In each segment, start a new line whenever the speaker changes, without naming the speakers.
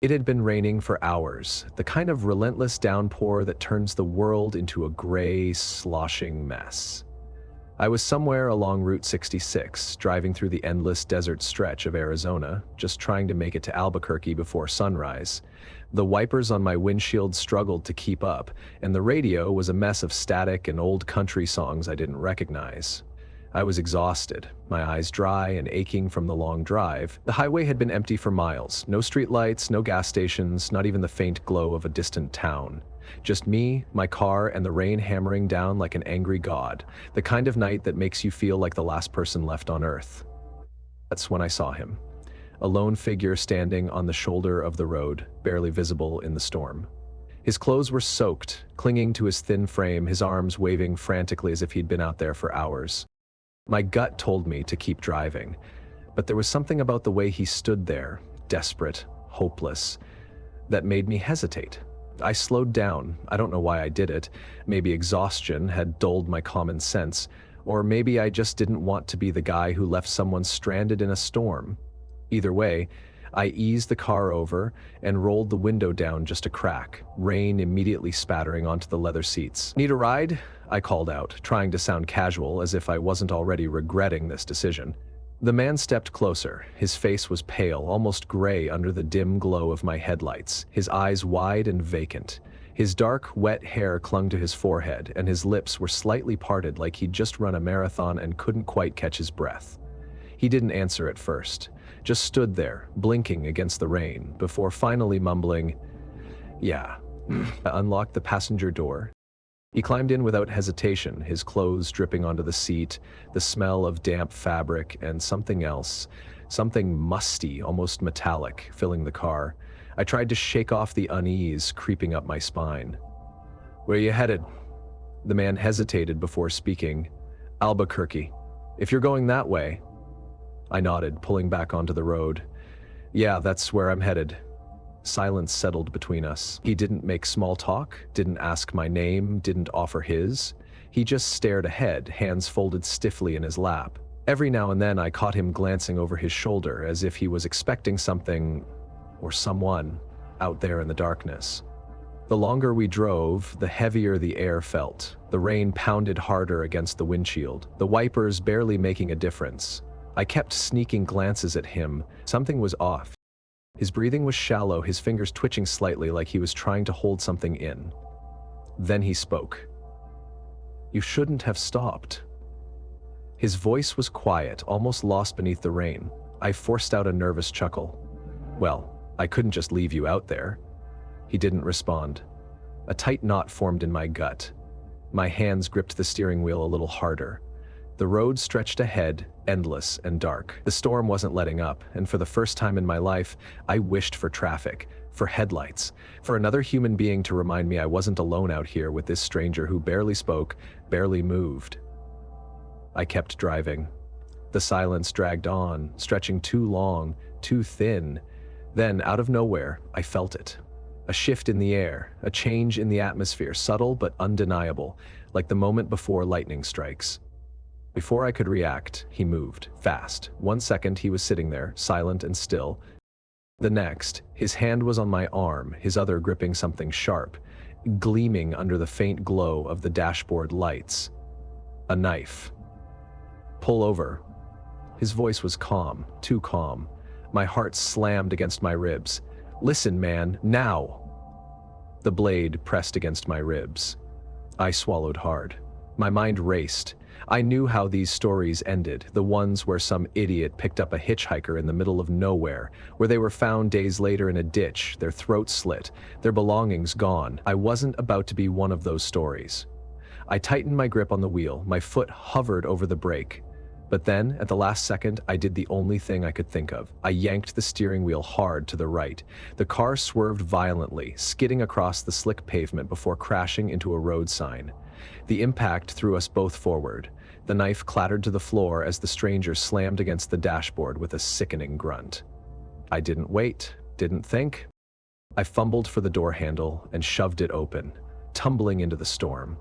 It had been raining for hours, the kind of relentless downpour that turns the world into a gray, sloshing mess. I was somewhere along Route 66, driving through the endless desert stretch of Arizona, just trying to make it to Albuquerque before sunrise. The wipers on my windshield struggled to keep up, and the radio was a mess of static and old country songs I didn't recognize. I was exhausted, my eyes dry and aching from the long drive. The highway had been empty for miles, no streetlights, no gas stations, not even the faint glow of a distant town. Just me, my car, and the rain hammering down like an angry god, the kind of night that makes you feel like the last person left on Earth. That's when I saw him, a lone figure standing on the shoulder of the road, barely visible in the storm. His clothes were soaked, clinging to his thin frame, his arms waving frantically as if he'd been out there for hours. My gut told me to keep driving, but there was something about the way he stood there, desperate, hopeless, that made me hesitate. I slowed down. I don't know why I did it. Maybe exhaustion had dulled my common sense, or maybe I just didn't want to be the guy who left someone stranded in a storm. Either way, I eased the car over and rolled the window down just a crack, rain immediately spattering onto the leather seats. "Need a ride?" I called out, trying to sound casual as if I wasn't already regretting this decision. The man stepped closer. His face was pale, almost gray under the dim glow of my headlights, his eyes wide and vacant. His dark, wet hair clung to his forehead, and his lips were slightly parted like he'd just run a marathon and couldn't quite catch his breath. He didn't answer at first, just stood there, blinking against the rain, before finally mumbling, "Yeah." I unlocked the passenger door. He climbed in without hesitation, his clothes dripping onto the seat, the smell of damp fabric, and something else, something musty, almost metallic, filling the car. I tried to shake off the unease creeping up my spine. "Where are you headed?" The man hesitated before speaking. "Albuquerque. If you're going that way." I nodded, pulling back onto the road. "Yeah, that's where I'm headed." Silence settled between us. He didn't make small talk, didn't ask my name, didn't offer his. He just stared ahead, hands folded stiffly in his lap. Every now and then I caught him glancing over his shoulder as if he was expecting something, or someone, out there in the darkness. The longer we drove, the heavier the air felt. The rain pounded harder against the windshield, the wipers barely making a difference. I kept sneaking glances at him. Something was off. His breathing was shallow, his fingers twitching slightly like he was trying to hold something in. Then he spoke. "You shouldn't have stopped." His voice was quiet, almost lost beneath the rain. I forced out a nervous chuckle. "Well, I couldn't just leave you out there." He didn't respond. A tight knot formed in my gut. My hands gripped the steering wheel a little harder. The road stretched ahead, endless and dark. The storm wasn't letting up, and for the first time in my life, I wished for traffic, for headlights, for another human being to remind me I wasn't alone out here with this stranger who barely spoke, barely moved. I kept driving. The silence dragged on, stretching too long, too thin. Then, out of nowhere, I felt it. A shift in the air, a change in the atmosphere, subtle but undeniable, like the moment before lightning strikes. Before I could react, he moved, fast. 1 second he was sitting there, silent and still. The next, his hand was on my arm, his other gripping something sharp, gleaming under the faint glow of the dashboard lights. A knife. "Pull over." His voice was calm, too calm. My heart slammed against my ribs. "Listen, man, now!" The blade pressed against my ribs. I swallowed hard. My mind raced. I knew how these stories ended, the ones where some idiot picked up a hitchhiker in the middle of nowhere, where they were found days later in a ditch, their throats slit, their belongings gone. I wasn't about to be one of those stories. I tightened my grip on the wheel, my foot hovered over the brake. But then, at the last second, I did the only thing I could think of. I yanked the steering wheel hard to the right. The car swerved violently, skidding across the slick pavement before crashing into a road sign. The impact threw us both forward. The knife clattered to the floor as the stranger slammed against the dashboard with a sickening grunt. I didn't wait, didn't think. I fumbled for the door handle and shoved it open, tumbling into the storm.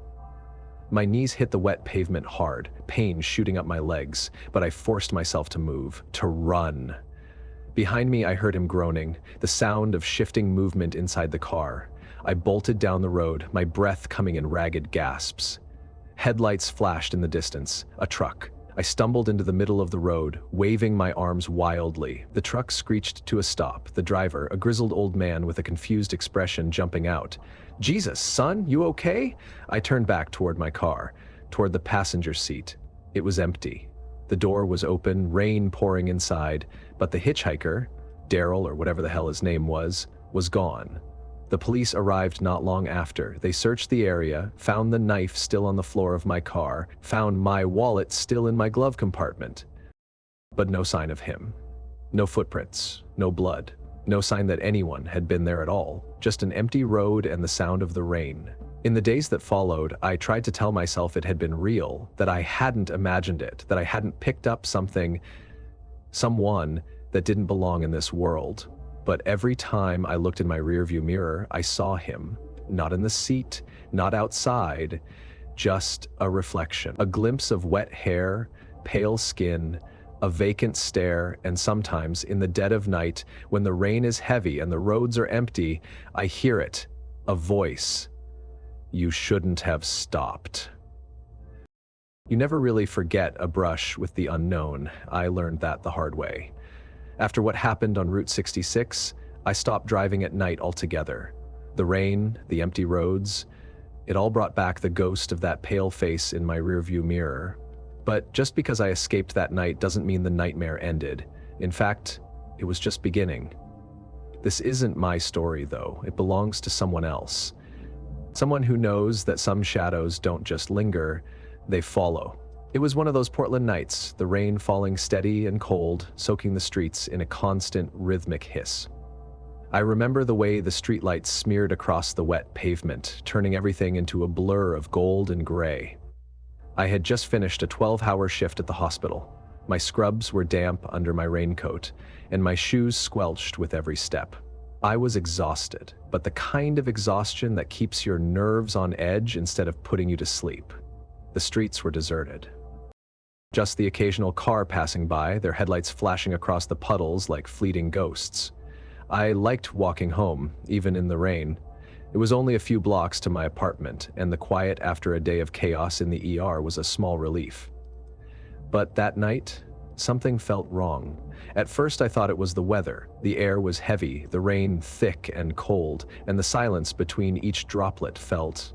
My knees hit the wet pavement hard, pain shooting up my legs, but I forced myself to move, to run. Behind me, I heard him groaning, the sound of shifting movement inside the car. I bolted down the road, my breath coming in ragged gasps. Headlights flashed in the distance. A truck. I stumbled into the middle of the road, waving my arms wildly. The truck screeched to a stop, the driver, a grizzled old man with a confused expression, jumping out. "Jesus, son, you okay?" I turned back toward my car, toward the passenger seat. It was empty. The door was open, rain pouring inside, but the hitchhiker, Daryl or whatever the hell his name was gone. The police arrived not long after. They searched the area, found the knife still on the floor of my car, found my wallet still in my glove compartment. But no sign of him. No footprints, no blood, no sign that anyone had been there at all, just an empty road and the sound of the rain. In the days that followed, I tried to tell myself it had been real, that I hadn't imagined it, that I hadn't picked up someone that didn't belong in this world. But every time I looked in my rearview mirror, I saw him. Not in the seat, not outside, just a reflection. A glimpse of wet hair, pale skin, a vacant stare, and sometimes, in the dead of night, when the rain is heavy and the roads are empty, I hear it, a voice. "You shouldn't have stopped." You never really forget a brush with the unknown. I learned that the hard way. After what happened on Route 66, I stopped driving at night altogether. The rain, the empty roads, it all brought back the ghost of that pale face in my rearview mirror. But just because I escaped that night doesn't mean the nightmare ended. In fact, it was just beginning. This isn't my story, though. It belongs to someone else. Someone who knows that some shadows don't just linger, they follow. It was one of those Portland nights, the rain falling steady and cold, soaking the streets in a constant rhythmic hiss. I remember the way the streetlights smeared across the wet pavement, turning everything into a blur of gold and gray. I had just finished a 12-hour shift at the hospital. My scrubs were damp under my raincoat, and my shoes squelched with every step. I was exhausted, but the kind of exhaustion that keeps your nerves on edge instead of putting you to sleep. The streets were deserted. Just the occasional car passing by, their headlights flashing across the puddles like fleeting ghosts. I liked walking home, even in the rain. It was only a few blocks to my apartment, and the quiet after a day of chaos in the ER was a small relief. But that night, something felt wrong. At first I thought it was the weather. The air was heavy, the rain thick and cold, and the silence between each droplet felt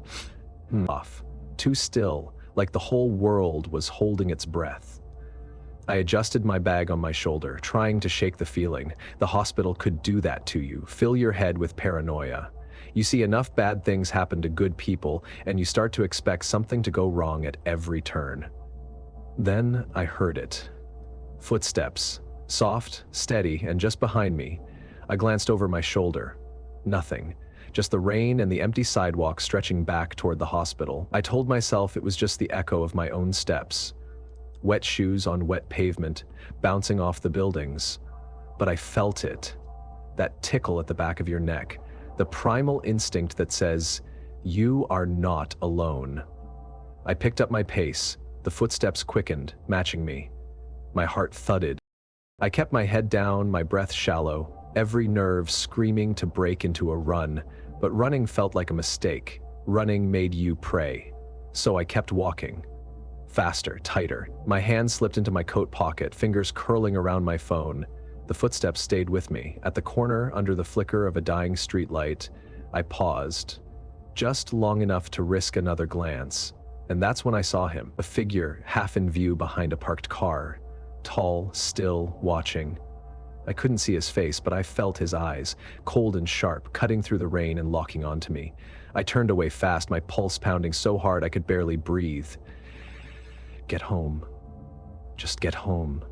off, too still, like the whole world was holding its breath. I adjusted my bag on my shoulder, trying to shake the feeling. The hospital could do that to you, fill your head with paranoia. You see enough bad things happen to good people, and you start to expect something to go wrong at every turn. Then I heard it. Footsteps, soft, steady, and just behind me. I glanced over my shoulder. Nothing. Just the rain and the empty sidewalk stretching back toward the hospital. I told myself it was just the echo of my own steps. Wet shoes on wet pavement, bouncing off the buildings. But I felt it. That tickle at the back of your neck. The primal instinct that says, you are not alone. I picked up my pace. The footsteps quickened, matching me. My heart thudded. I kept my head down, my breath shallow, every nerve screaming to break into a run. But running felt like a mistake. Running made you pray. So I kept walking. Faster, tighter. My hand slipped into my coat pocket, fingers curling around my phone. The footsteps stayed with me. At the corner, under the flicker of a dying streetlight, I paused, just long enough to risk another glance. And that's when I saw him, a figure half in view behind a parked car. Tall, still, watching. I couldn't see his face, but I felt his eyes, cold and sharp, cutting through the rain and locking onto me. I turned away fast, my pulse pounding so hard I could barely breathe. Get home. Just get home.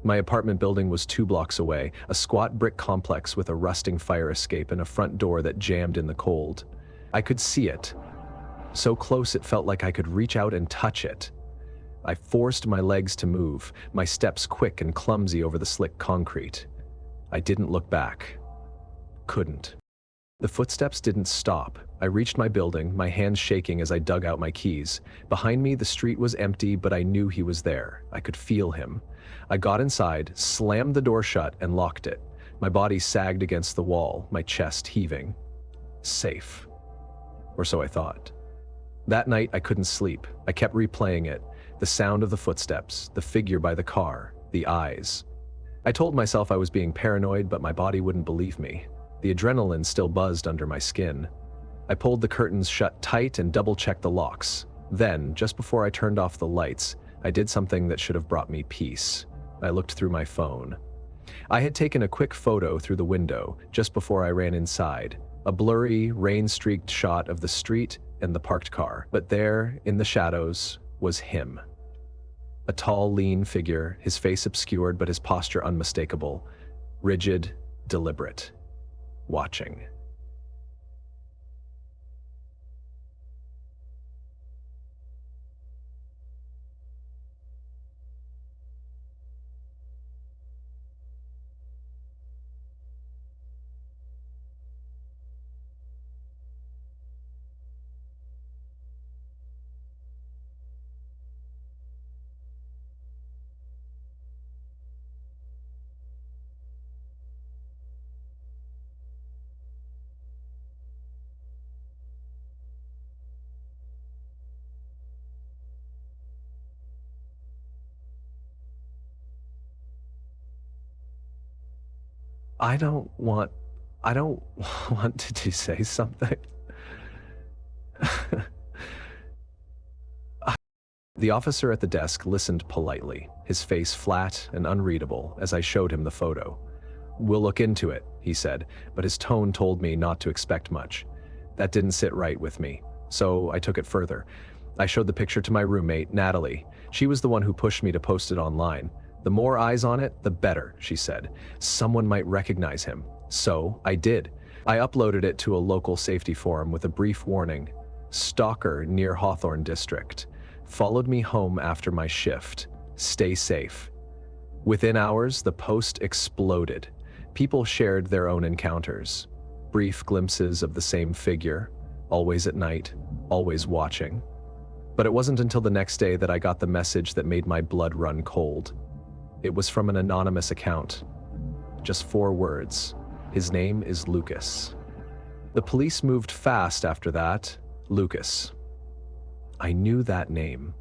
My apartment building was 2 blocks away, a squat brick complex with a rusting fire escape and a front door that jammed in the cold. I could see it. So close it felt like I could reach out and touch it. I forced my legs to move, my steps quick and clumsy over the slick concrete. I didn't look back. Couldn't. The footsteps didn't stop. I reached my building, my hands shaking as I dug out my keys. Behind me, the street was empty, but I knew he was there. I could feel him. I got inside, slammed the door shut, and locked it. My body sagged against the wall, my chest heaving. Safe. Or so I thought. That night, I couldn't sleep. I kept replaying it. The sound of the footsteps, the figure by the car, the eyes. I told myself I was being paranoid, but my body wouldn't believe me. The adrenaline still buzzed under my skin. I pulled the curtains shut tight and double-checked the locks. Then, just before I turned off the lights, I did something that should have brought me peace. I looked through my phone. I had taken a quick photo through the window just before I ran inside. A blurry, rain-streaked shot of the street and the parked car. But there, in the shadows, was him. A tall, lean figure, his face obscured but his posture unmistakable. Rigid, deliberate. Watching. I don't want, I don't want to say something. The officer at the desk listened politely, his face flat and unreadable as I showed him the photo. "We'll look into it," he said, but his tone told me not to expect much. That didn't sit right with me, so I took it further. I showed the picture to my roommate, Natalie. She was the one who pushed me to post it online. "The more eyes on it, the better," she said. "Someone might recognize him." So I did. I uploaded it to a local safety forum with a brief warning. "Stalker near Hawthorne District. Followed me home after my shift. Stay safe." Within hours, the post exploded. People shared their own encounters. Brief glimpses of the same figure, always at night, always watching. But it wasn't until the next day that I got the message that made my blood run cold. It was from an anonymous account. Just 4 words. "His name is Lucas." The police moved fast after that. Lucas. I knew that name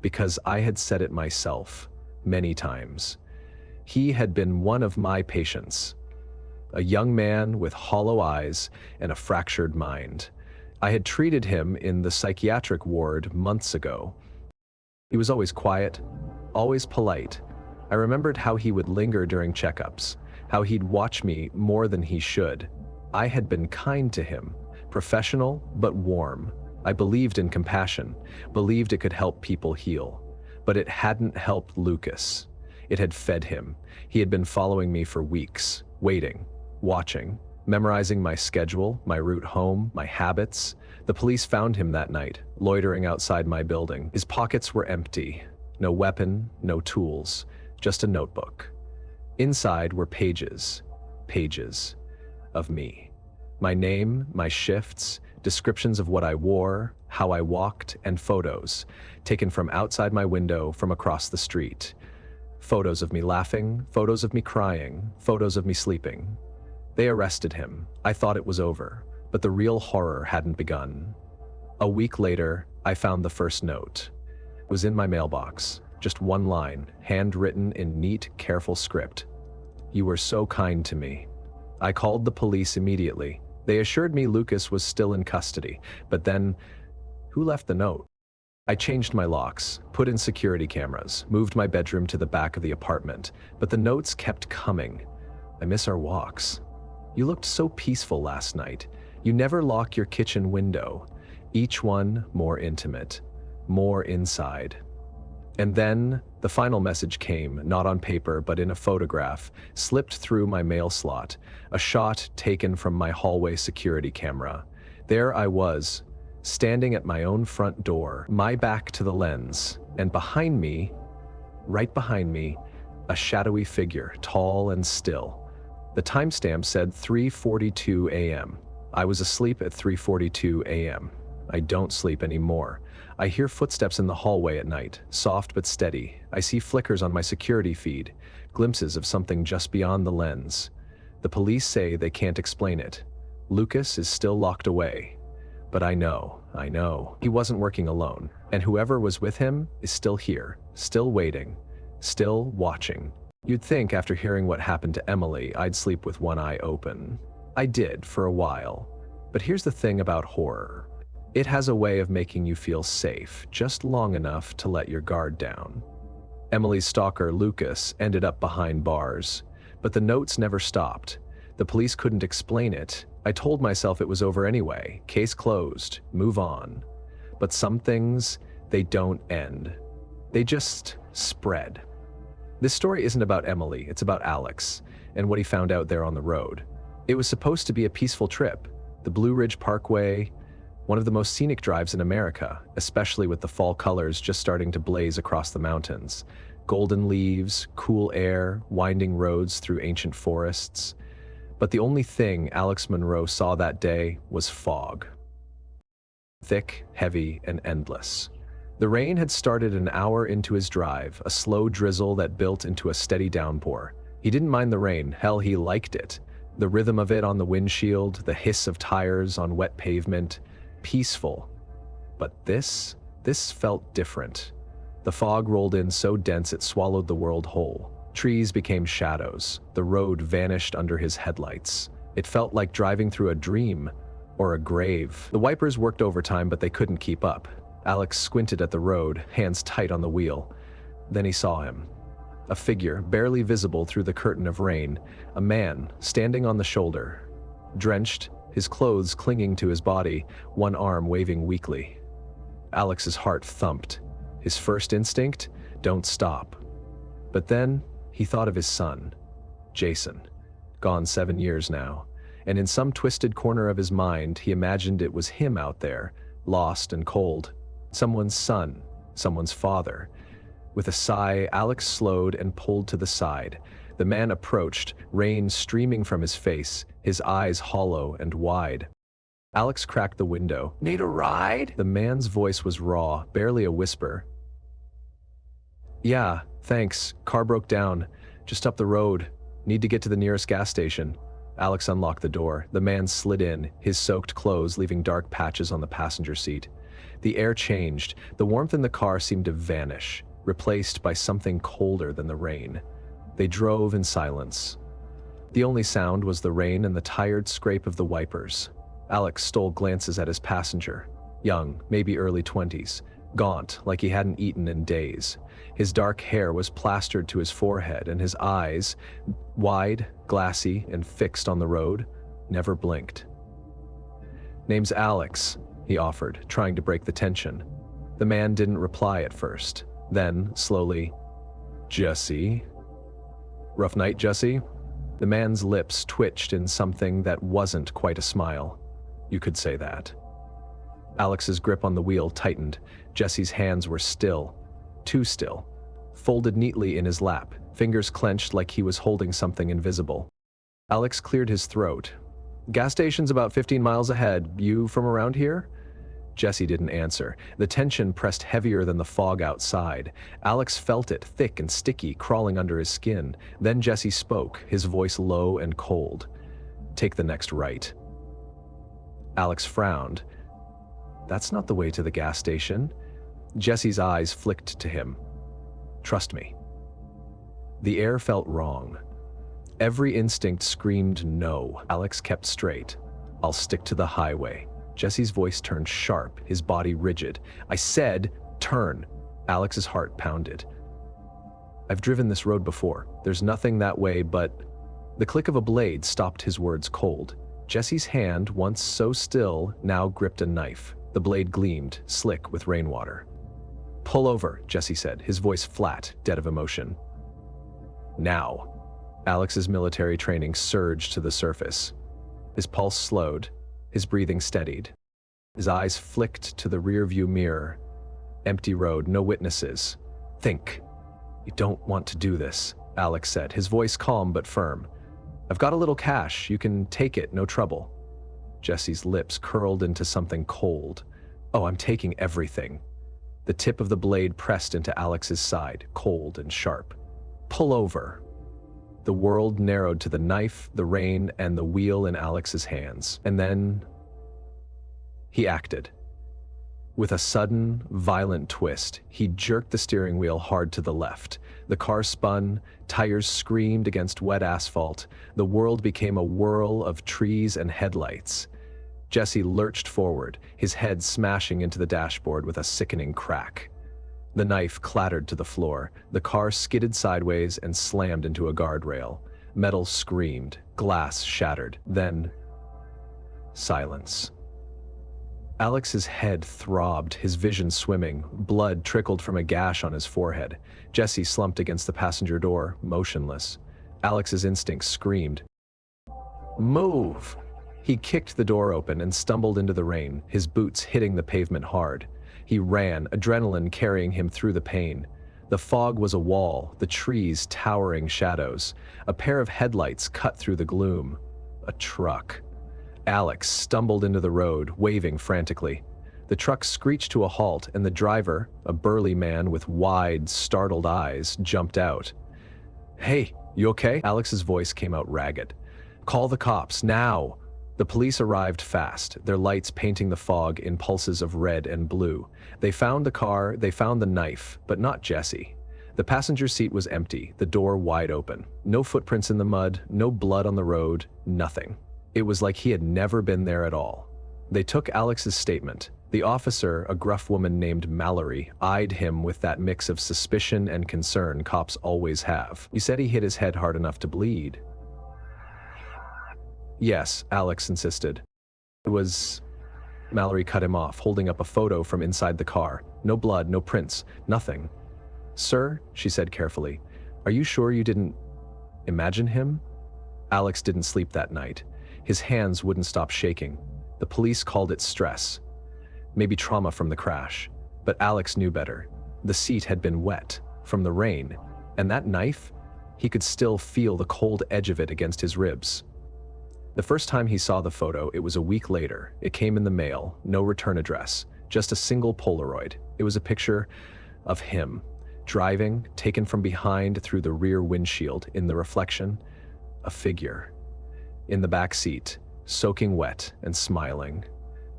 because I had said it myself many times. He had been one of my patients. A young man with hollow eyes and a fractured mind. I had treated him in the psychiatric ward months ago. He was always quiet, always polite. I remembered how he would linger during checkups, how he'd watch me more than he should. I had been kind to him, professional but warm. I believed in compassion, believed it could help people heal. But it hadn't helped Lucas. It had fed him. He had been following me for weeks, waiting, watching, memorizing my schedule, my route home, my habits. The police found him that night, loitering outside my building. His pockets were empty. No weapon, no tools, just a notebook. Inside were pages, pages of me. My name, my shifts, descriptions of what I wore, how I walked, and photos, taken from outside my window from across the street. Photos of me laughing, photos of me crying, photos of me sleeping. They arrested him. I thought it was over, but the real horror hadn't begun. A week later, I found the first note. It was in my mailbox, just one line, handwritten in neat, careful script. "You were so kind to me." I called the police immediately. They assured me Lucas was still in custody, but then, who left the note? I changed my locks, put in security cameras, moved my bedroom to the back of the apartment, but the notes kept coming. "I miss our walks. You looked so peaceful last night. You never lock your kitchen window." Each one more intimate, more inside. And then, the final message came, not on paper but in a photograph, slipped through my mail slot, a shot taken from my hallway security camera. There I was, standing at my own front door, my back to the lens, and behind me, right behind me, a shadowy figure, tall and still. The timestamp said 3:42 a.m. I was asleep at 3:42 a.m. I don't sleep anymore. I hear footsteps in the hallway at night, soft but steady. I see flickers on my security feed, glimpses of something just beyond the lens. The police say they can't explain it. Lucas is still locked away. But I know. He wasn't working alone, and whoever was with him is still here, still waiting, still watching. You'd think after hearing what happened to Emily, I'd sleep with one eye open. I did for a while. But here's the thing about horror. It has a way of making you feel safe, just long enough to let your guard down. Emily's stalker, Lucas, ended up behind bars, but the notes never stopped. The police couldn't explain it. I told myself it was over anyway. Case closed, move on. But some things, they don't end. They just spread. This story isn't about Emily, it's about Alex, and what he found out there on the road. It was supposed to be a peaceful trip. The Blue Ridge Parkway, one of the most scenic drives in America, especially with the fall colors just starting to blaze across the mountains. Golden leaves, cool air, winding roads through ancient forests. But the only thing Alex Monroe saw that day was fog. Thick, heavy, and endless. The rain had started an hour into his drive, a slow drizzle that built into a steady downpour. He didn't mind the rain, hell, he liked it. The rhythm of it on the windshield, the hiss of tires on wet pavement, peaceful. But this felt different. The fog rolled in so dense it swallowed the world whole. Trees became shadows. The road vanished under his headlights. It felt like driving through a dream or a grave. The wipers worked overtime, but they couldn't keep up. Alex squinted at the road, hands tight on the wheel. Then he saw him. A figure, barely visible through the curtain of rain. A man, standing on the shoulder. Drenched, his clothes clinging to his body, one arm waving weakly. Alex's heart thumped. His first instinct? Don't stop. But then, he thought of his son, Jason, gone 7 years now, and in some twisted corner of his mind, he imagined it was him out there, lost and cold. Someone's son, someone's father. With a sigh, Alex slowed and pulled to the side. The man approached, rain streaming from his face, his eyes hollow and wide. Alex cracked the window. "Need a ride?" The man's voice was raw, barely a whisper. "Yeah, thanks. Car broke down. Just up the road. Need to get to the nearest gas station." Alex unlocked the door. The man slid in, his soaked clothes leaving dark patches on the passenger seat. The air changed. The warmth in the car seemed to vanish, replaced by something colder than the rain. They drove in silence. The only sound was the rain and the tired scrape of the wipers. Alex stole glances at his passenger. Young, maybe early 20s. Gaunt, like he hadn't eaten in days. His dark hair was plastered to his forehead, and his eyes, wide, glassy, and fixed on the road, never blinked. "Name's Alex," he offered, trying to break the tension. The man didn't reply at first. Then, slowly, "Jesse? Rough night, Jesse?" The man's lips twitched in something that wasn't quite a smile. You could say that. Alex's grip on the wheel tightened. Jesse's hands were still, too still, folded neatly in his lap, fingers clenched like he was holding something invisible. Alex cleared his throat. "Gas station's about 15 miles ahead. You from around here?" Jesse didn't answer. The tension pressed heavier than the fog outside. Alex felt it, thick and sticky, crawling under his skin. Then Jesse spoke, his voice low and cold. "Take the next right." Alex frowned. "That's not the way to the gas station." Jesse's eyes flicked to him. "Trust me." The air felt wrong. Every instinct screamed no. Alex kept straight. "I'll stick to the highway." Jesse's voice turned sharp, his body rigid. "I said, turn." Alex's heart pounded. "I've driven this road before. There's nothing that way but..." The click of a blade stopped his words cold. Jesse's hand, once so still, now gripped a knife. The blade gleamed, slick with rainwater. "Pull over," Jesse said, his voice flat, dead of emotion. "Now." Alex's military training surged to the surface. His pulse slowed. His breathing steadied. His eyes flicked to the rearview mirror. Empty road, no witnesses. "Think. You don't want to do this," Alex said, his voice calm but firm. "I've got a little cash. You can take it, no trouble." Jesse's lips curled into something cold. "Oh, I'm taking everything." The tip of the blade pressed into Alex's side, cold and sharp. "Pull over." The world narrowed to the knife, the rein, and the wheel in Alex's hands. And then he acted. With a sudden, violent twist, he jerked the steering wheel hard to the left. The car spun, tires screamed against wet asphalt. The world became a whirl of trees and headlights. Jesse lurched forward, his head smashing into the dashboard with a sickening crack. The knife clattered to the floor. The car skidded sideways and slammed into a guardrail. Metal screamed, glass shattered. Then, silence. Alex's head throbbed, his vision swimming. Blood trickled from a gash on his forehead. Jesse slumped against the passenger door, motionless. Alex's instincts screamed, "Move!" He kicked the door open and stumbled into the rain, his boots hitting the pavement hard. He ran, adrenaline carrying him through the pain. The fog was a wall, the trees towering shadows. A pair of headlights cut through the gloom. A truck. Alex stumbled into the road, waving frantically. The truck screeched to a halt, and the driver, a burly man with wide, startled eyes, jumped out. "Hey, you okay?" Alex's voice came out ragged. "Call the cops, now!" The police arrived fast, their lights painting the fog in pulses of red and blue. They found the car, they found the knife, but not Jesse. The passenger seat was empty, the door wide open. No footprints in the mud, no blood on the road, nothing. It was like he had never been there at all. They took Alex's statement. The officer, a gruff woman named Mallory, eyed him with that mix of suspicion and concern cops always have. "You said he hit his head hard enough to bleed." "Yes," Alex insisted. "It was..." Mallory cut him off, holding up a photo from inside the car. No blood, no prints, nothing. "Sir," she said carefully, "are you sure you didn't imagine him?" Alex didn't sleep that night. His hands wouldn't stop shaking. The police called it stress. Maybe trauma from the crash. But Alex knew better. The seat had been wet from the rain, and that knife, he could still feel the cold edge of it against his ribs. The first time he saw the photo, it was a week later. It came in the mail, no return address, just a single Polaroid. It was a picture of him, driving, taken from behind through the rear windshield. In the reflection, a figure. In the back seat, soaking wet and smiling.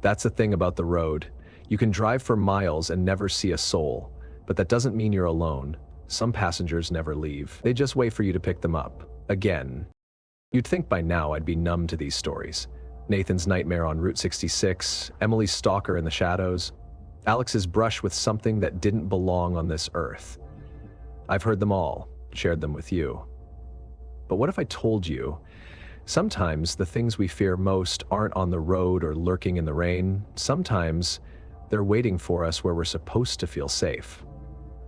That's the thing about the road. You can drive for miles and never see a soul, but that doesn't mean you're alone. Some passengers never leave. They just wait for you to pick them up. Again. You'd think by now I'd be numb to these stories. Nathan's nightmare on Route 66, Emily's stalker in the shadows, Alex's brush with something that didn't belong on this earth. I've heard them all, shared them with you. But what if I told you, sometimes the things we fear most aren't on the road or lurking in the rain. Sometimes they're waiting for us where we're supposed to feel safe.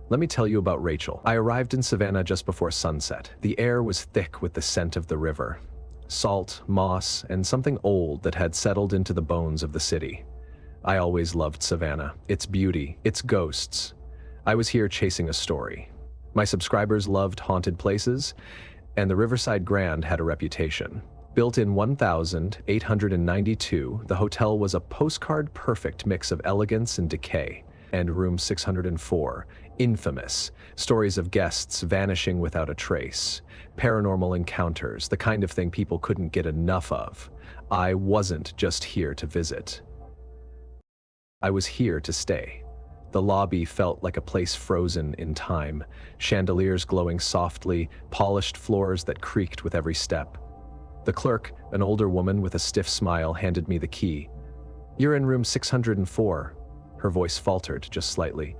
Let me tell you about Rachel. I arrived in Savannah just before sunset. The air was thick with the scent of the river. Salt, moss, and something old that had settled into the bones of the city. I always loved Savannah, its beauty, its ghosts. I was here chasing a story. My subscribers loved haunted places, and the Riverside Grand had a reputation. Built in 1892, the hotel was a postcard-perfect mix of elegance and decay. And room 604, infamous. Stories of guests vanishing without a trace. Paranormal encounters, the kind of thing people couldn't get enough of. I wasn't just here to visit. I was here to stay. The lobby felt like a place frozen in time. Chandeliers glowing softly, polished floors that creaked with every step. The clerk, an older woman with a stiff smile, handed me the key. "You're in room 604. Her voice faltered just slightly.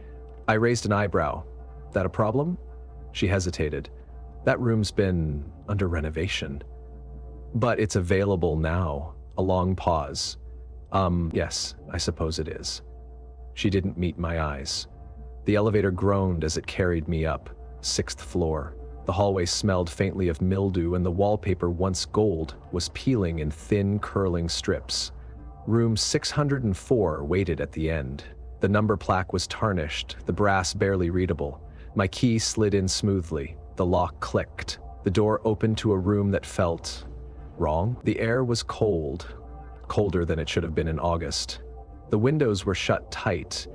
I raised an eyebrow. "That a problem?" She hesitated. "That room's been under renovation." "But it's available now." A long pause. Yes, I suppose it is." She didn't meet my eyes. The elevator groaned as it carried me up. 6th floor. The hallway smelled faintly of mildew, and the wallpaper, once gold, was peeling in thin, curling strips. Room 604 waited at the end. The number plaque was tarnished, the brass barely readable. My key slid in smoothly. The lock clicked. The door opened to a room that felt wrong. The air was cold, colder than it should have been in August. The windows were shut tight,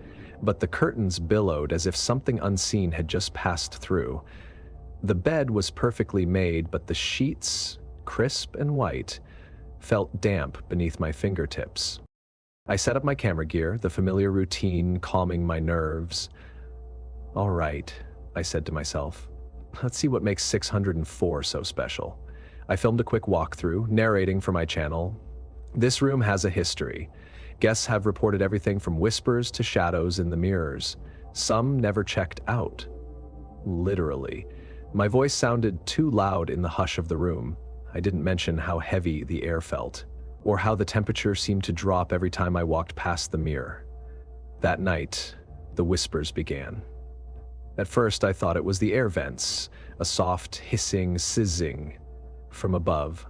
but the curtains billowed as if something unseen had just passed through. The bed was perfectly made, but the sheets, crisp and white, felt damp beneath my fingertips. I set up my camera gear, the familiar routine calming my nerves. "All right," I said to myself. "Let's see what makes 604 so special." I filmed a quick walkthrough, narrating for my channel. This room has a history. Guests have reported everything from whispers to shadows in the mirrors. Some never checked out. Literally. My voice sounded too loud in the hush of the room. I didn't mention how heavy the air felt, or how the temperature seemed to drop every time I walked past the mirror. That night, the whispers began. At first, I thought it was the air vents, a soft, hissing, sizzing from above.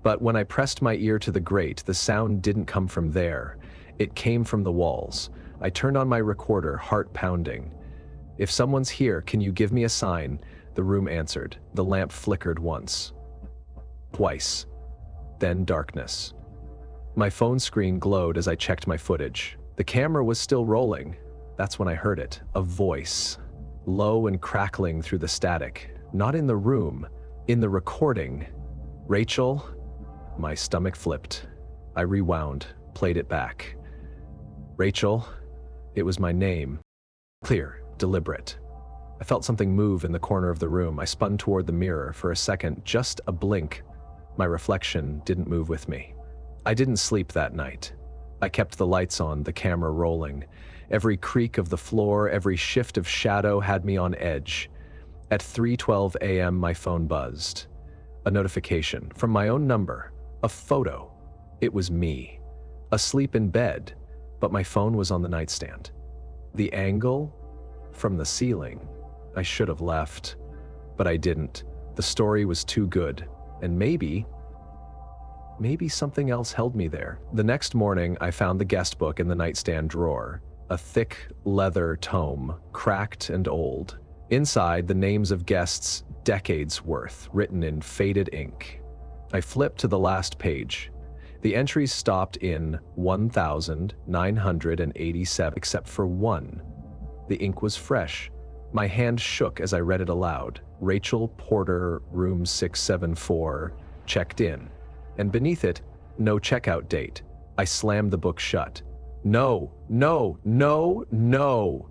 But when I pressed my ear to the grate, the sound didn't come from there. It came from the walls. I turned on my recorder, heart pounding. "If someone's here, can you give me a sign?" The room answered. The lamp flickered once. Twice. Then darkness. My phone screen glowed as I checked my footage. The camera was still rolling. That's when I heard it. A voice. Low and crackling through the static. Not in the room. In the recording. "Rachel?" My stomach flipped. I rewound, played it back. "Rachel?" It was my name. Clear, deliberate. I felt something move in the corner of the room. I spun toward the mirror for a second, just a blink. My reflection didn't move with me. I didn't sleep that night. I kept the lights on, the camera rolling. Every creak of the floor, every shift of shadow had me on edge. At 3:12 a.m., my phone buzzed. A notification from my own number. A photo. It was me. Asleep in bed, but my phone was on the nightstand. The angle? From the ceiling. I should have left, but I didn't. The story was too good, and maybe something else held me there. The next morning, I found the guest book in the nightstand drawer, a thick leather tome, cracked and old. Inside, the names of guests, decades worth, written in faded ink. I flipped to the last page. The entries stopped in 1,987, except for one. The ink was fresh. My hand shook as I read it aloud. Rachel Porter, room 674, checked in. And beneath it, no checkout date. I slammed the book shut. No, no, no, no.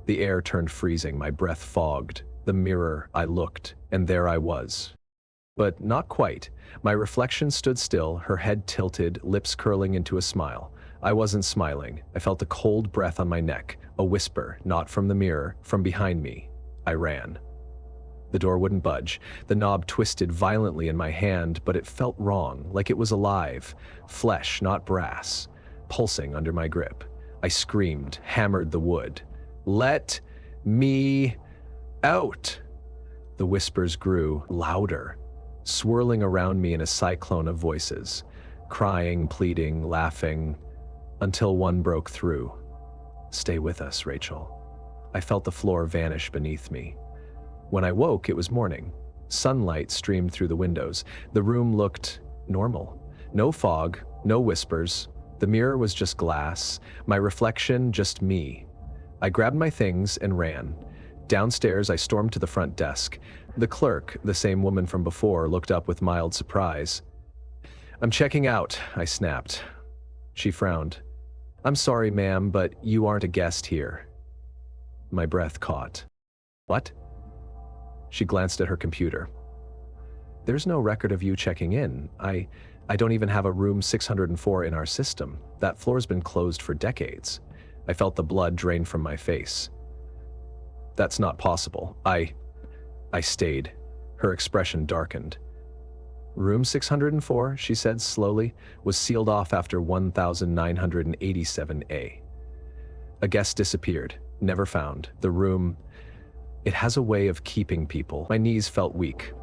The air turned freezing, my breath fogged. The mirror, I looked, and there I was. But not quite. My reflection stood still, her head tilted, lips curling into a smile. I wasn't smiling. I felt a cold breath on my neck, a whisper, not from the mirror, from behind me. I ran. The door wouldn't budge. The knob twisted violently in my hand, but it felt wrong, like it was alive. Flesh, not brass, pulsing under my grip. I screamed, hammered the wood. "Let me out!" The whispers grew louder, swirling around me in a cyclone of voices, crying, pleading, laughing, until one broke through. "Stay with us, Rachel." I felt the floor vanish beneath me. When I woke, it was morning. Sunlight streamed through the windows. The room looked normal. No fog, no whispers. The mirror was just glass. My reflection, just me. I grabbed my things and ran. Downstairs, I stormed to the front desk. The clerk, the same woman from before, looked up with mild surprise. "I'm checking out," I snapped. She frowned. "I'm sorry, ma'am, but you aren't a guest here." My breath caught. "What?" She glanced at her computer. "There's no record of you checking in. I don't even have a room 604 in our system. That floor's been closed for decades." I felt the blood drain from my face. "That's not possible. I stayed." Her expression darkened. "Room 604, she said slowly, was sealed off after 1987A. A guest disappeared, never found. The room, it has a way of keeping people." My knees felt weak.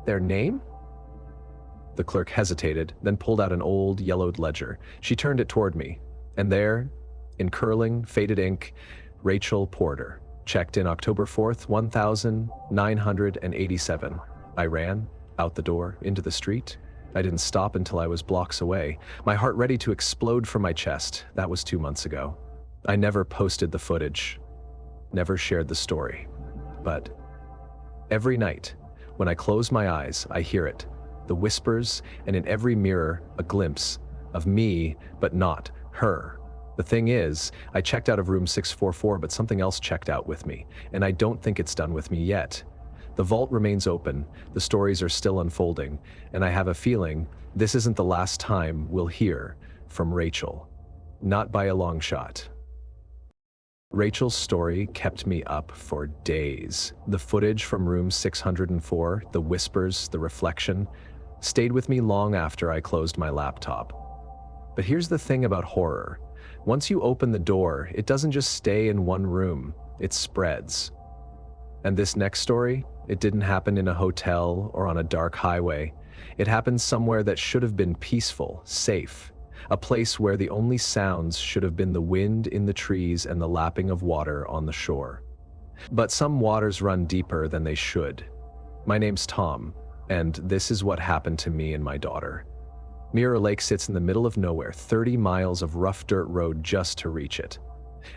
"Their name?" The clerk hesitated, then pulled out an old, yellowed ledger. She turned it toward me, and there, in curling, faded ink, Rachel Porter, checked in October 4th, 1987. I ran, out the door, into the street. I didn't stop until I was blocks away, my heart ready to explode from my chest. That was 2 months ago. I never posted the footage, never shared the story. But every night, when I close my eyes, I hear it. The whispers, and in every mirror, a glimpse of me, but not her. The thing is, I checked out of room 644, but something else checked out with me, and I don't think it's done with me yet. The vault remains open, the stories are still unfolding, and I have a feeling this isn't the last time we'll hear from Rachel. Not by a long shot. Rachel's story kept me up for days. The footage from room 604, the whispers, the reflection, stayed with me long after I closed my laptop. But here's the thing about horror. Once you open the door, it doesn't just stay in one room, it spreads. And this next story, it didn't happen in a hotel or on a dark highway. It happened somewhere that should have been peaceful, safe, a place where the only sounds should have been the wind in the trees and the lapping of water on the shore. But some waters run deeper than they should. My name's Tom, and this is what happened to me and my daughter. Mirror Lake sits in the middle of nowhere, 30 miles of rough dirt road just to reach it.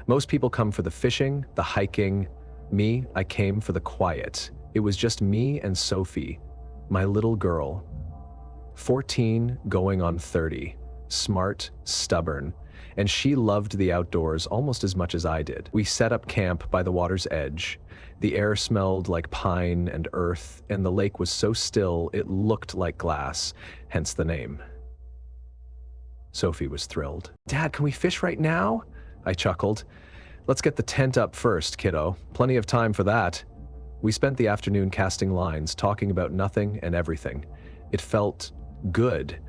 Most people come for the fishing, the hiking. Me, I came for the quiet. It was just me and Sophie, my little girl. 14 going on 30, smart, stubborn, and she loved the outdoors almost as much as I did. We set up camp by the water's edge. The air smelled like pine and earth, and the lake was so still it looked like glass, hence the name. Sophie was thrilled. "Dad, can we fish right now?" I chuckled. "Let's get the tent up first, kiddo. Plenty of time for that." We spent the afternoon casting lines, talking about nothing and everything. It felt good,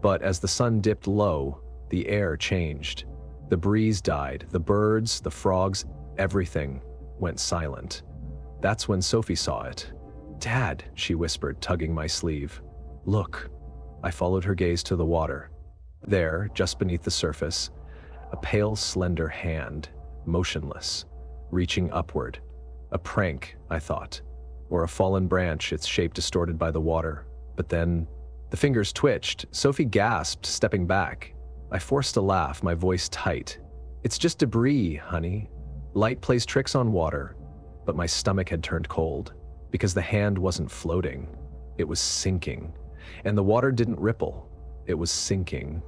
but as the sun dipped low, the air changed. The breeze died, the birds, the frogs, everything went silent. That's when Sophie saw it. "Dad," she whispered, tugging my sleeve. "Look." I followed her gaze to the water. There, just beneath the surface, a pale, slender hand, motionless, reaching upward. A prank, I thought, or a fallen branch, its shape distorted by the water. But then, the fingers twitched. Sophie gasped, stepping back. I forced a laugh, my voice tight. "It's just debris, honey. Light plays tricks on water." But my stomach had turned cold, because the hand wasn't floating. It was sinking. And the water didn't ripple. It was sinking.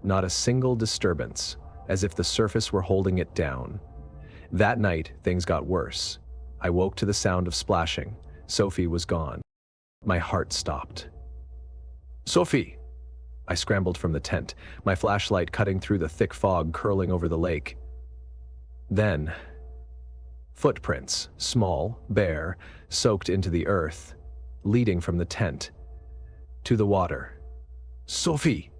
Not a single disturbance, as if the surface were holding it down. That night, things got worse. I woke to the sound of splashing. Sophie was gone. My heart stopped. "Sophie!" I scrambled from the tent, my flashlight cutting through the thick fog curling over the lake. Then, footprints, small, bare, soaked into the earth, leading from the tent to the water. "Sophie!"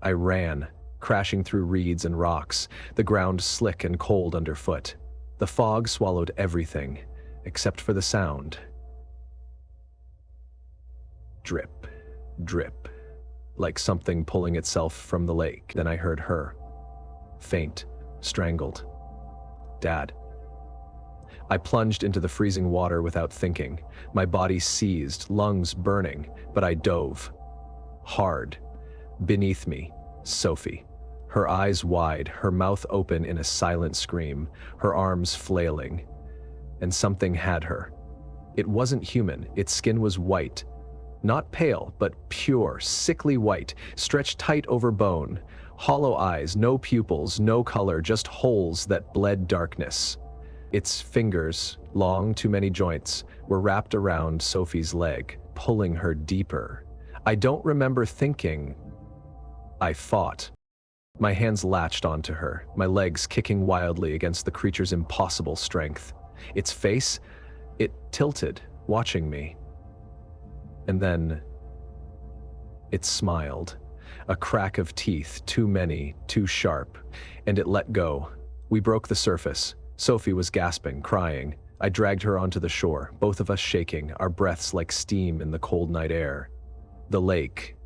I ran, crashing through reeds and rocks, the ground slick and cold underfoot. The fog swallowed everything, except for the sound. Drip, drip, like something pulling itself from the lake. Then I heard her. Faint, strangled. "Dad." I plunged into the freezing water without thinking. My body seized, lungs burning, but I dove. Hard. Beneath me, Sophie. Her eyes wide, her mouth open in a silent scream, her arms flailing. And something had her. It wasn't human, its skin was white. Not pale, but pure, sickly white, stretched tight over bone. Hollow eyes, no pupils, no color, just holes that bled darkness. Its fingers, long, too many joints, were wrapped around Sophie's leg, pulling her deeper. I don't remember thinking. I fought. My hands latched onto her, my legs kicking wildly against the creature's impossible strength. Its face, it tilted, watching me. And then, it smiled. A crack of teeth, too many, too sharp, and it let go. We broke the surface. Sophie was gasping, crying. I dragged her onto the shore, both of us shaking, our breaths like steam in the cold night air. The lake,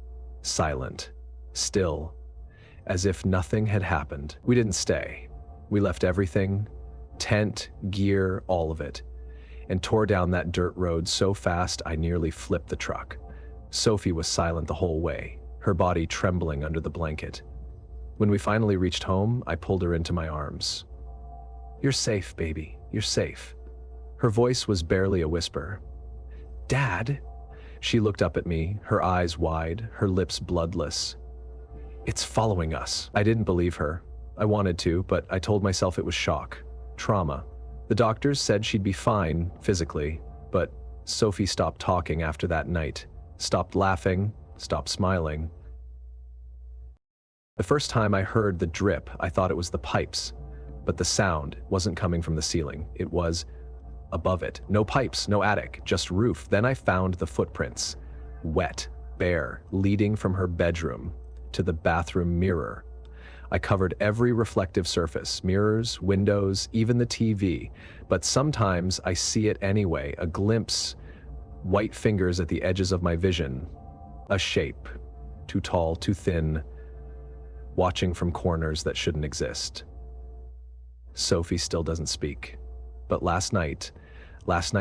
silent, still, as if nothing had happened. We didn't stay. We left everything, tent, gear, all of it, and tore down that dirt road so fast I nearly flipped the truck. Sophie was silent the whole way, her body trembling under the blanket. When we finally reached home, I pulled her into my arms. You're safe, baby. You're safe. Her voice was barely a whisper. Dad? She looked up at me, her eyes wide, her lips bloodless. It's following us. I didn't believe her. I wanted to, but I told myself it was shock. Trauma. The doctors said she'd be fine, physically, but Sophie stopped talking after that night. Stopped laughing, stopped smiling. The first time I heard the drip, I thought it was the pipes, but the sound wasn't coming from the ceiling. It was above it. No pipes, no attic, just roof. Then I found the footprints. Wet, bare, leading from her bedroom to the bathroom mirror. I covered every reflective surface, mirrors, windows, even the TV, but sometimes I see it anyway, a glimpse, white fingers at the edges of my vision, a shape, too tall, too thin, watching from corners that shouldn't exist. Sophie still doesn't speak, but last night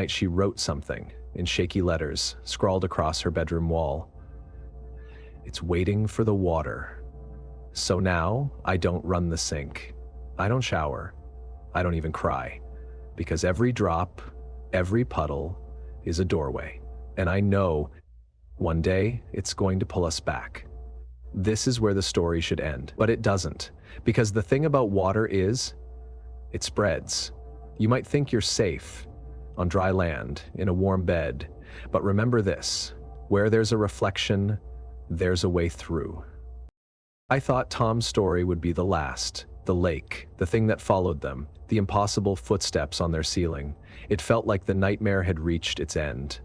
she wrote something in shaky letters, scrawled across her bedroom wall. It's waiting for the water. So now I don't run the sink. I don't shower. I don't even cry. Because every drop, every puddle is a doorway. And I know one day it's going to pull us back. This is where the story should end, but it doesn't. Because the thing about water is, it spreads. You might think you're safe, on dry land, in a warm bed, but remember this, where there's a reflection, there's a way through. I thought Tom's story would be the last, the lake, the thing that followed them, the impossible footsteps on their ceiling. It felt like the nightmare had reached its end.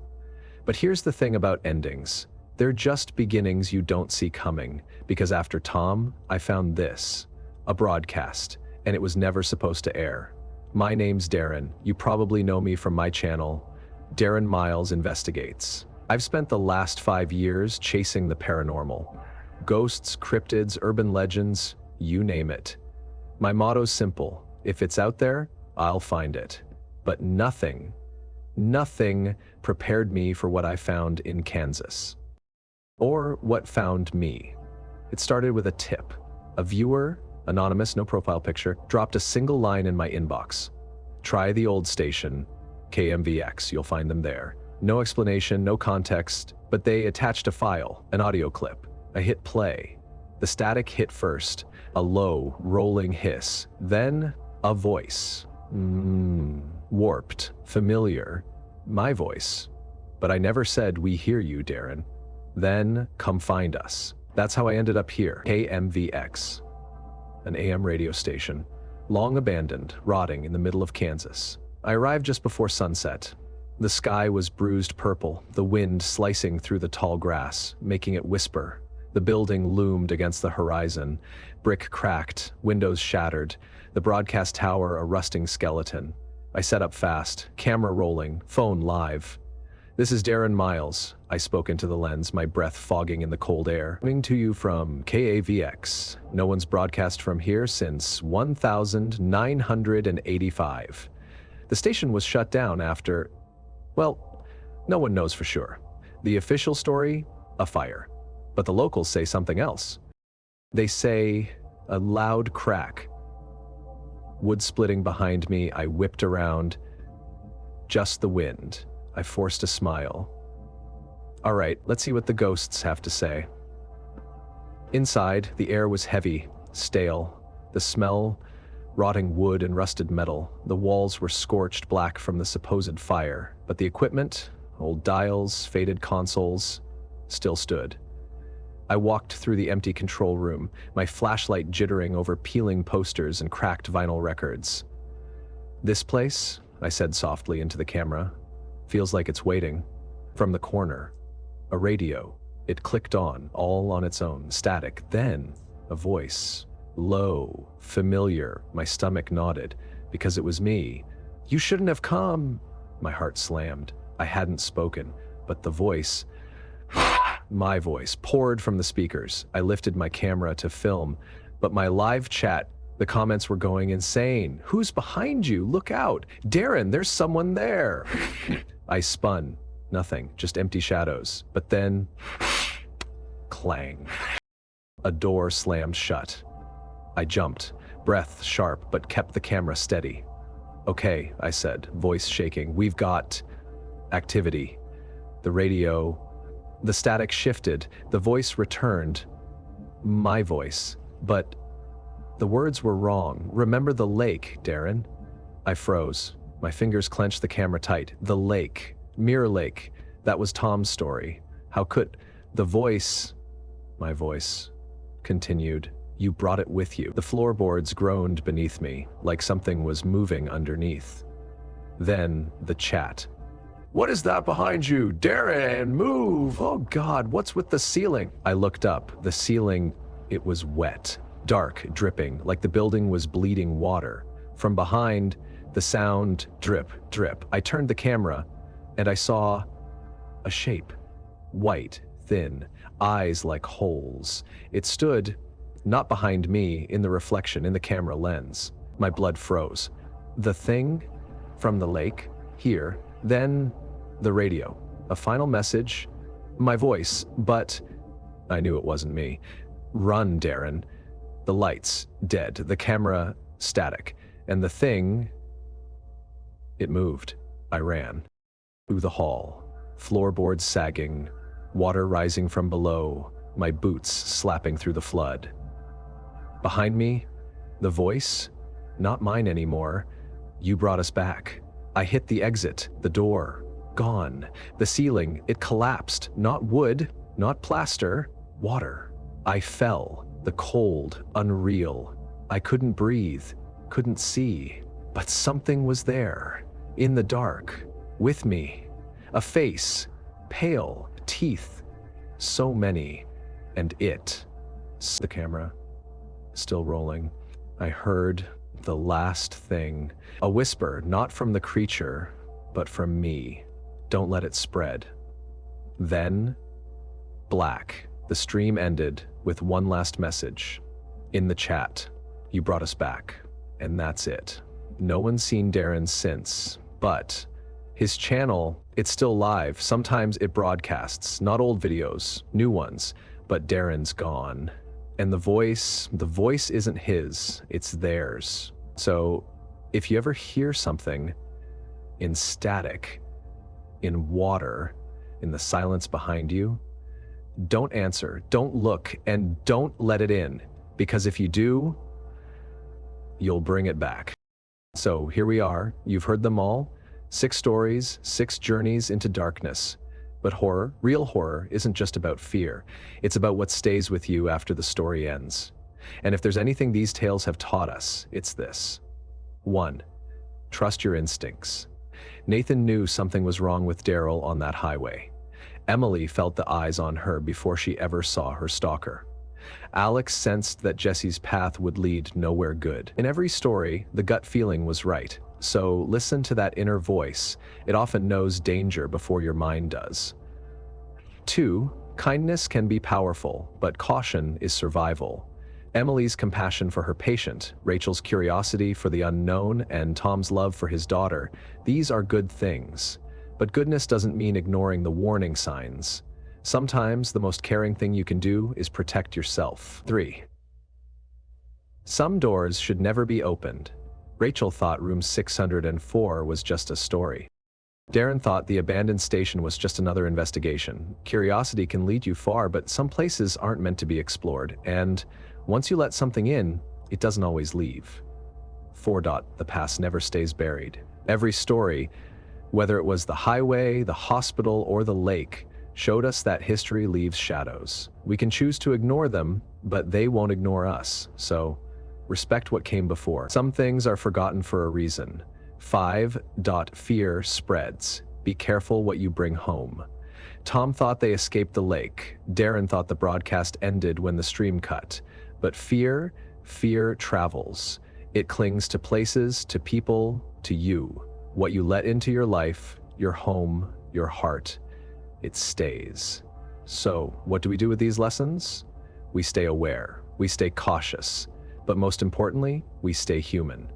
But here's the thing about endings. They're just beginnings you don't see coming, because after Tom, I found this, a broadcast, and it was never supposed to air. My name's Darren. You probably know me from my channel, Darren Miles Investigates. I've spent the last 5 years chasing the paranormal. Ghosts, cryptids, urban legends, you name it. My motto's simple. If it's out there, I'll find it. But nothing prepared me for what I found in Kansas. Or what found me. It started with a tip. A viewer, anonymous, no profile picture, dropped a single line in my inbox. Try the old station, KMVX, you'll find them there. No explanation, no context, but they attached a file, an audio clip. I hit play. The static hit first, a low, rolling hiss, then a voice. Warped, familiar, my voice. But I never said, "We hear you, Darren." Then, "Come find us." That's how I ended up here, KMVX, an AM radio station, long abandoned, rotting in the middle of Kansas. I arrived just before sunset. The sky was bruised purple, the wind slicing through the tall grass, making it whisper. The building loomed against the horizon, brick cracked, windows shattered, the broadcast tower a rusting skeleton. I set up fast, camera rolling, phone live. "This is Darren Miles," I spoke into the lens, my breath fogging in the cold air. "Coming to you from KAVX. No one's broadcast from here since 1985. The station was shut down after, well, no one knows for sure. The official story, a fire. But the locals say something else. They say a loud crack. Wood splitting behind me, I whipped around. Just the wind. I forced a smile. All right, let's see what the ghosts have to say. Inside, the air was heavy, stale. The smell, rotting wood and rusted metal. The walls were scorched black from the supposed fire, but the equipment, old dials, faded consoles, still stood. I walked through the empty control room, my flashlight jittering over peeling posters and cracked vinyl records. "This place," I said softly into the camera, "feels like it's waiting." From the corner, a radio. It clicked on, all on its own, static. Then, a voice. Low, familiar. My stomach nodded, because it was me. "You shouldn't have come." My heart slammed. I hadn't spoken, but the voice, my voice, poured from the speakers. I lifted my camera to film, but my live chat, the comments were going insane. "Who's behind you? Look out! Darren, there's someone there!" I spun. Nothing, just empty shadows. But then, clang. A door slammed shut. I jumped, breath sharp, but kept the camera steady. Okay, I said, voice shaking. We've got activity. The radio, the static shifted, the voice returned. My voice. But the words were wrong. Remember the lake, Darren? I froze. My fingers clenched the camera tight. The lake. Mirror Lake. That was Tom's story. How could the voice, my voice, continued. You brought it with you. The floorboards groaned beneath me, like something was moving underneath. Then the chat. What is that behind you? Darren, move! Oh God, what's with the ceiling? I looked up. The ceiling, it was wet, dark, dripping, like the building was bleeding water. From behind, the sound, drip, drip. I turned the camera, and I saw a shape. White, thin, eyes like holes. It stood, not behind me, in the reflection, in the camera lens. My blood froze. The thing from the lake, here, then the radio. A final message, my voice, but I knew it wasn't me. Run, Darren. The lights, dead. The camera, static. And the thing, it moved. I ran. Through the hall. Floorboards sagging. Water rising from below. My boots slapping through the flood. Behind me, the voice, not mine anymore. You brought us back. I hit the exit, the door. Gone. The ceiling, it collapsed. Not wood, not plaster, water. I fell. The cold, unreal. I couldn't breathe, couldn't see. But something was there, in the dark, with me. A face, pale, teeth, so many, and it. The camera, still rolling. I heard the last thing. A whisper, not from the creature, but from me. Don't let it spread. Then, black. The stream ended with one last message. In the chat, you brought us back. And that's it. No one's seen Darren since, but his channel, it's still live. Sometimes it broadcasts, not old videos, new ones, but Darren's gone. And the voice isn't his, it's theirs. So if you ever hear something in static, in water, in the silence behind you, don't answer, don't look, and don't let it in, because if you do, you'll bring it back. So here we are, you've heard them all, 6 stories, 6 journeys into darkness. But horror, real horror, isn't just about fear. It's about what stays with you after the story ends. And if there's anything these tales have taught us, it's this. 1. Trust your instincts. Nathan knew something was wrong with Daryl on that highway. Emily felt the eyes on her before she ever saw her stalker. Alex sensed that Jesse's path would lead nowhere good. In every story, the gut feeling was right. So listen to that inner voice. It often knows danger before your mind does. 2. Kindness can be powerful, but caution is survival. Emily's compassion for her patient, Rachel's curiosity for the unknown, and Tom's love for his daughter, these are good things. But goodness doesn't mean ignoring the warning signs. Sometimes the most caring thing you can do is protect yourself. 3. Some doors should never be opened. Rachel thought room 604 was just a story. Darren thought the abandoned station was just another investigation. Curiosity can lead you far, but some places aren't meant to be explored, and once you let something in, it doesn't always leave. 4. The past never stays buried. Every story, whether it was the highway, the hospital, or the lake, showed us that history leaves shadows. We can choose to ignore them, but they won't ignore us, so respect what came before. Some things are forgotten for a reason. 5. Fear spreads. Be careful what you bring home. Tom thought they escaped the lake. Darren thought the broadcast ended when the stream cut. But fear travels. It clings to places, to people, to you. What you let into your life, your home, your heart, it stays. So, what do we do with these lessons? We stay aware. We stay cautious. But most importantly, we stay human.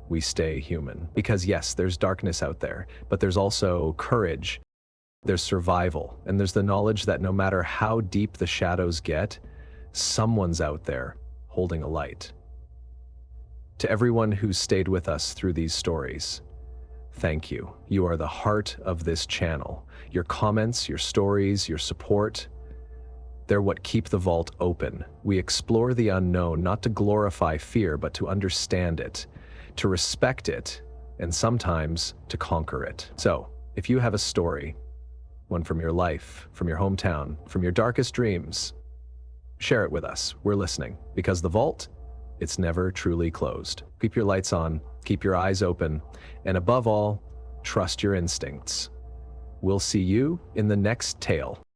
We stay human. Because yes, there's darkness out there, but there's also courage, there's survival, and there's the knowledge that no matter how deep the shadows get, someone's out there holding a light. To everyone who's stayed with us through these stories, thank you. You are the heart of this channel. Your comments, your stories, your support, they're what keep the vault open. We explore the unknown not to glorify fear, but to understand it, to respect it, and sometimes to conquer it. So, if you have a story, one from your life, from your hometown, from your darkest dreams, share it with us. We're listening, because the vault, it's never truly closed. Keep your lights on, keep your eyes open, and above all, trust your instincts. We'll see you in the next tale.